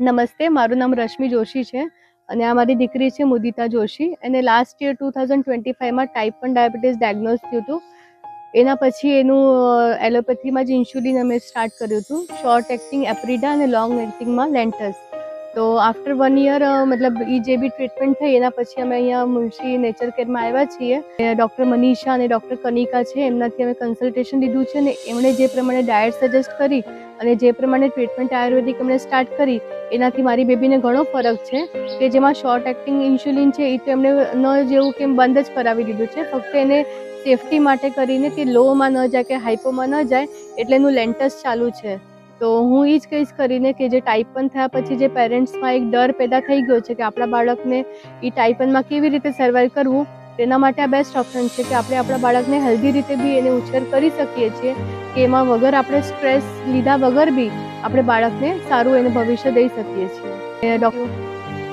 નમસ્તે, મારું નામ રશ્મિ જોશી છે અને આ મારી દીકરી છે મુદિતા જોશી. એને લાસ્ટ યર 2025માં ટાઈપ 1 ડાયાબિટીસ ડાયગ્નોઝ થયું હતું. એના પછી એનું એલોપેથીમાં જ ઇન્સ્યુલિન અમે સ્ટાર્ટ કર્યું હતું, શોર્ટ એક્ટિંગ એપ્રિડા અને લોંગ એક્ટિંગમાં લેન્ટસ. તો આફ્ટર 1 યર મતલબ એ જે બી ટ્રીટમેન્ટ થઈ એના પછી અમે અહીંયા મુનશી નેચર કેરમાં આવ્યા છીએ. ડૉક્ટર મનીષા અને ડૉક્ટર કનિકા છે, એમનાથી અમે કન્સલ્ટેશન લીધું છે અને એમણે જે પ્રમાણે ડાયટ સજેસ્ટ કરી અને જે પ્રમાણે ટ્રીટમેન્ટ આયુર્વેદિક એમણે સ્ટાર્ટ કરી એનાથી મારી બેબીને ઘણો ફરક છે. કે જેમાં શોર્ટ એક્ટિંગ ઇન્સ્યુલિન છે એ તો એમણે ન જેવું કે બંધ જ કરાવી દીધું છે, ફક્ત એને સેફટી માટે કરીને કે લોમાં ન જાય કે હાઇપોમાં ન જાય એટલે એનું લેન્ટસ ચાલુ છે. તો હું એ જ કહીશ કરીને કે જે ટાઈપ 1 થયા પછી જે પેરેન્ટ્સમાં એક ડર પેદા થઈ ગયો છે કે આપણા બાળકને એ ટાઈપ 1માં કેવી રીતે સર્વાઈવ કરવું, તેના માટે આ બેસ્ટ ઓપ્શન છે કે આપણે આપણા બાળકને હેલ્ધી રીતે બી એને ઉછેર કરી શકીએ છીએ કે એમાં વગર આપણે સ્ટ્રેસ લીધા વગર બી આપણે બાળકને સારું એને ભવિષ્ય દઈ શકીએ છીએ. ડૉક્ટર